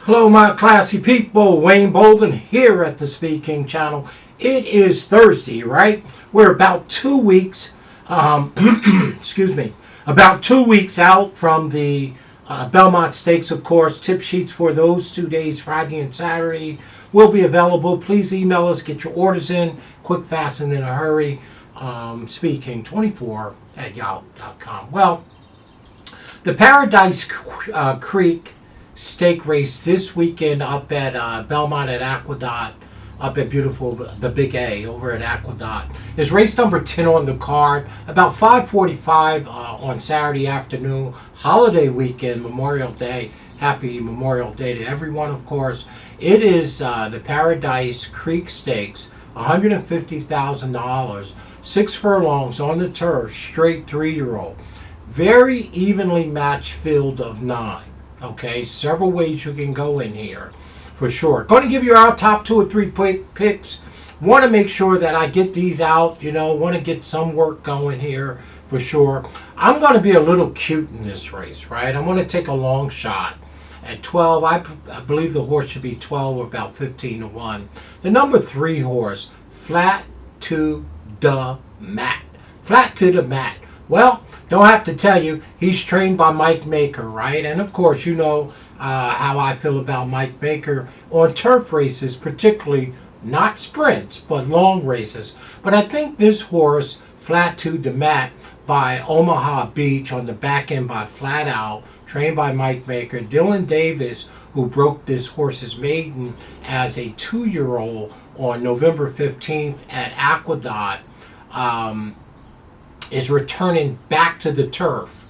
Hello, my classy people. Wayne Bolden here at the Speed King channel. It is Thursday, right? We're about 2 weeks, excuse me, about 2 weeks out from the Belmont Stakes, of course. Tip sheets for those 2 days, Friday and Saturday, will be available. Please email us, get your orders in, quick, fast, and in a hurry. SpeedKing24@yahoo.com. Well, the Paradise Creek stake race this weekend up at Belmont at Aqueduct, up at beautiful the Big A over at Aqueduct, is race number 10 on the card. About 5:45 on Saturday afternoon, holiday weekend, Memorial Day. Happy Memorial Day to everyone, of course. It is the Paradise Creek Stakes, $150,000, 6 furlongs on the turf, straight 3-year-old. Very evenly matched field of 9. Okay, several ways you can go in here for sure. Going to give you our top 2 or 3 picks. Want to make sure that I get these out, want to get some work going here for sure. I'm going to be a little cute in this race, right? I'm going to take a long shot at 12. I believe the horse should be 12 or about 15 to 1. The number 3 horse, Flat to the Mat. Flat to the Mat. Well, don't have to tell you, he's trained by Mike Maker, right? And of course, you know how I feel about Mike Maker on turf races, particularly not sprints, but long races. But I think this horse, Flat to the Mat, by Omaha Beach on the back end by Flat Out, trained by Mike Maker. Dylan Davis, who broke this horse's maiden as a 2-year-old on November 15th at Aqueduct, is returning back to the turf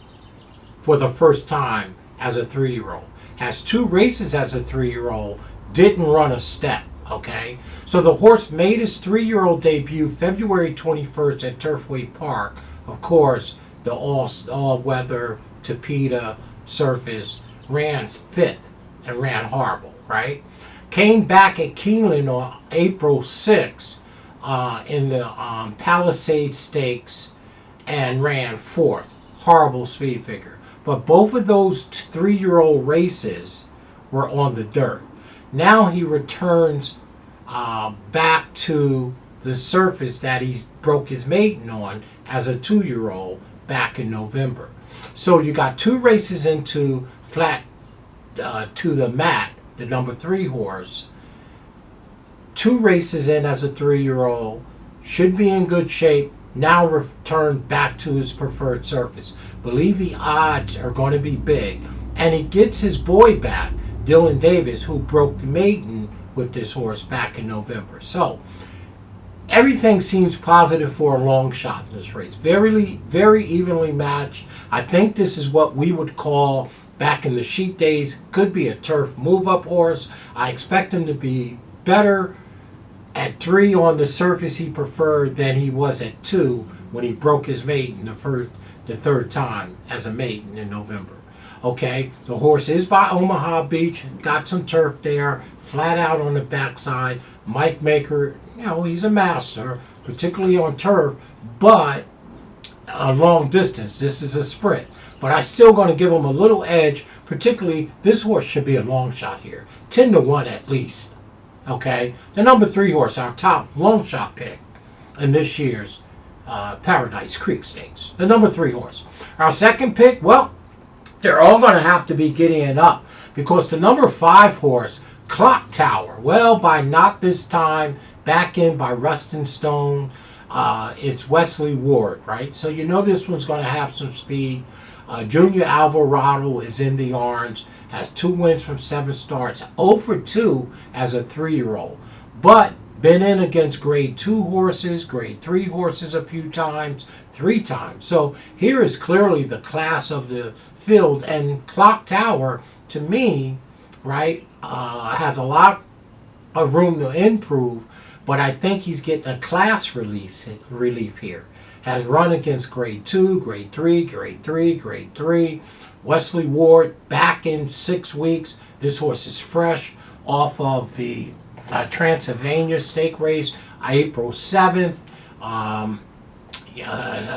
for the first time as a 3-year-old. Has 2 races as a 3-year-old, didn't run a step, okay? So the horse made his 3-year-old debut February 21st at Turfway Park. Of course, the all-weather Tapeta surface, ran 5th and ran horrible, right? Came back at Keeneland on April 6th in the Palisade Stakes and ran 4th. Horrible speed figure. But both of those 3-year-old races were on the dirt. Now he returns back to the surface that he broke his maiden on as a 2-year-old back in November. So you got 2 races into Flat to the Mat, the number 3 horse. 2 races in as a 3-year-old. Should be in good shape. Now returned back to his preferred surface. Believe the odds are going to be big. And he gets his boy back, Dylan Davis, who broke the maiden with this horse back in November. So everything seems positive for a long shot in this race. Very, very evenly matched. I think this is what we would call, back in the sheep days, could be a turf move-up horse. I expect him to be better at 3 on the surface he preferred than he was at 2 when he broke his maiden the third time as a maiden in November. Okay, the horse is by Omaha Beach, got some turf there, Flat Out on the backside. Mike Maker, he's a master, particularly on turf, but a long distance. This is a sprint. But I'm still going to give him a little edge, particularly this horse should be a long shot here. 10 to 1 at least. Okay, the number 3 horse, our top long shot pick in this year's Paradise Creek Stakes. The number 3 horse. Our second pick, well, they're all going to have to be getting up because the number 5 horse, Clock Tower, well, by Not This Time, back in by Rustin Stone, it's Wesley Ward, right? So you know this one's going to have some speed. Junior Alvarado is in the orange, has 2 wins from 7 starts, 0 for 2 as a 3-year-old, but been in against grade 2 horses, grade 3 horses a few times, 3 times. So here is clearly the class of the field, and Clock Tower, to me, right, has a lot of room to improve, but I think he's getting a class relief here. Has run against grade 2, grade 3, grade 3, grade 3. Wesley Ward back in 6 weeks. This horse is fresh off of the Transylvania stake race, April 7th.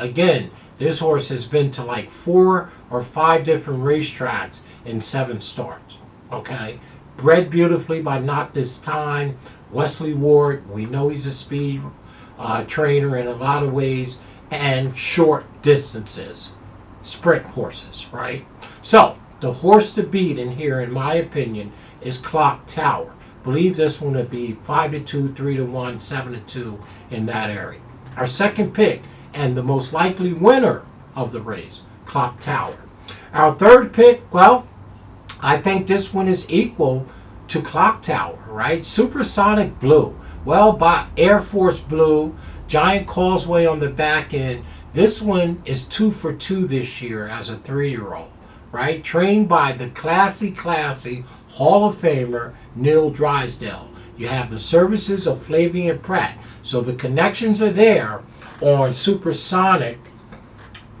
Again, this horse has been to like 4 or 5 different racetracks in 7 starts. Okay, bred beautifully by Not This Time. Wesley Ward, we know he's a speed trainer in a lot of ways, and short distances, sprint horses, right? So the horse to beat in here, in my opinion, is Clock Tower. Believe this one to be 5-2, 3-1, 7-2 in that area. Our second pick and the most likely winner of the race, Clock Tower. Our third pick, well, I think this one is equal to Clock Tower, right? Supersonic Blue. Well, by Air Force Blue, giant causeway on the back end. This one is 2 for 2 this year as a 3-year-old, right? Trained by the classy Hall of Famer Neil Drysdale. You have the services of Flavian Pratt. So the connections are there on Supersonic,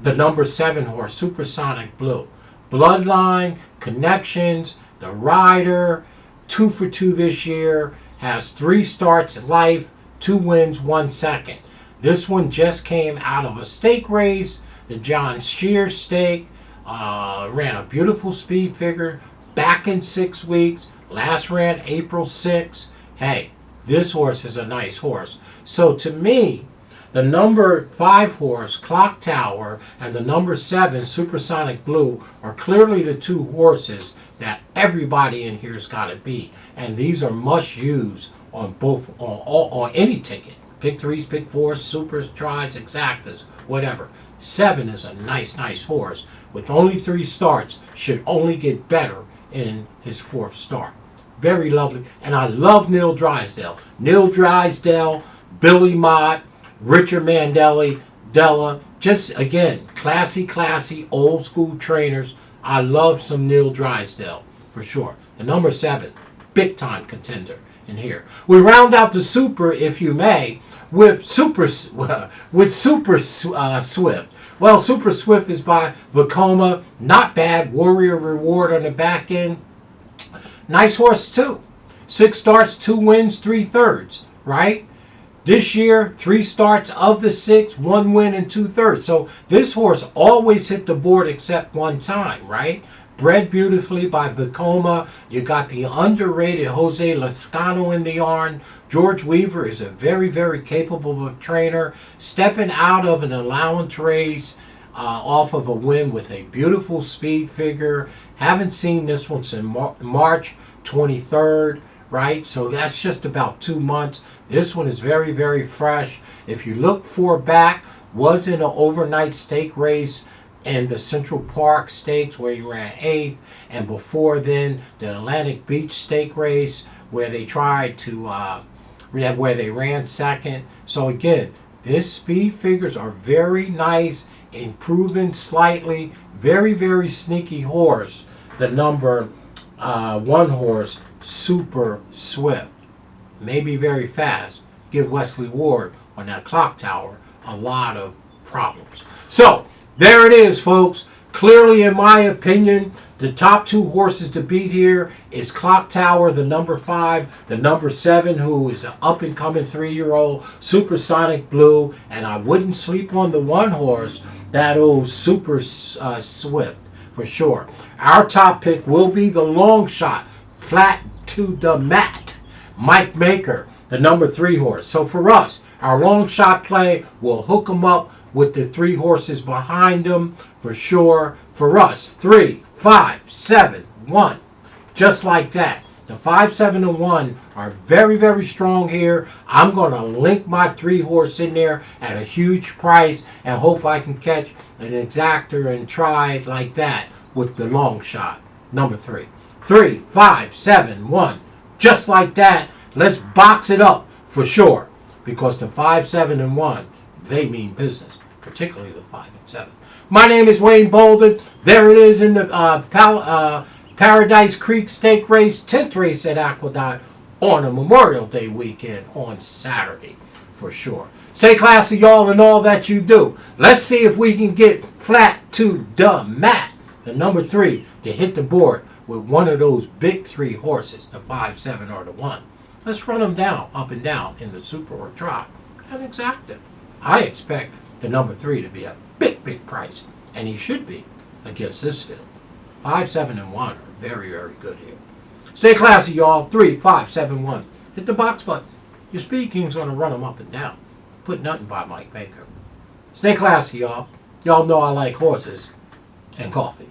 the number 7 horse, Supersonic Blue. Bloodline, connections, the rider, 2 for 2 this year, has 3 starts in life, 2 wins, 1 second. This one just came out of a stake race, the John Shear Stake, ran a beautiful speed figure, back in 6 weeks, last ran April 6. Hey, this horse is a nice horse. So to me, the number 5 horse, Clock Tower, and the number 7, Supersonic Blue, are clearly the 2 horses that everybody in here's got to beat. And these are must-use on both, on any ticket. Pick 3s, pick 4s, supers, tries, exactas, whatever. 7 is a nice horse. With only 3 starts, should only get better in his 4th start. Very lovely. And I love Neil Drysdale. Neil Drysdale, Billy Mott, Richard Mandelli, Della. Just, again, classy, old school trainers. I love some Neil Drysdale, for sure. The number 7, big time contender in here. We round out the Super, if you may, with Super Swift. Well, Super Swift is by Vekoma. Not bad. Warrior Reward on the back end. Nice horse, too. 6 starts, 2 wins, 3/3, right? This year, 3 starts of the 6, 1 win and 2/3. So this horse always hit the board except one time, right? Bred beautifully by Vekoma. You got the underrated Jose Lascano in the yarn. George Weaver is a very capable trainer. Stepping out of an allowance race off of a win with a beautiful speed figure. Haven't seen this one since March 23rd, right? So that's just about 2 months. This one is very fresh. If you look back, was in an overnight stake race in the Central Park Stakes where he ran 8th, and before then the Atlantic Beach Stake race where they tried to where they ran 2nd. So again, this speed figures are very nice, improving slightly, very sneaky horse. The number 1 horse, Super Swift, may be very fast. Give Wesley Ward on that Clock Tower a lot of problems. So there it is, folks. Clearly, in my opinion, the top 2 horses to beat here is Clock Tower, the number 5, the number 7, who is an up-and-coming 3-year-old, Supersonic Blue, and I wouldn't sleep on the 1 horse, that old Super Swift, for sure. Our top pick will be the LONGSHOT, flat to the mat, Mike Maker, the number 3 horse. So for us, our LONGSHOT play will hook them up with the 3 horses behind them, for sure. For us, 3, 5, 7, 1. Just like that. The 5, 7, and 1 are very strong here. I'm going to link my 3 horse in there at a huge price and hope I can catch an exactor and try it like that with the LONGSHOT, number 3. 3, 5, 7, 1. Just like that. Let's box it up for sure. Because the 5, 7, and 1, they mean business. Particularly the 5 and 7. My name is Wayne Bolden. There it is in the Paradise Creek Stake Race, 10th race at Aqueduct on a Memorial Day weekend on Saturday, for sure. Stay classy, y'all, in all that you do. Let's see if we can get flat to the mat, the number 3, to hit the board with one of those big 3 horses, the 5, 7, or the 1. Let's run them down, up and down, in the Super or Trot, and exact it. I expect the number 3 to be a big price, and he should be against this field. 5, 7, and 1 are very good here. Stay classy, y'all. 3, 5, 7, 1. Hit the box button. Your Speed King's going to run them up and down. Put nothing by Mike Baker. Stay classy, y'all. Y'all know I like horses and coffee.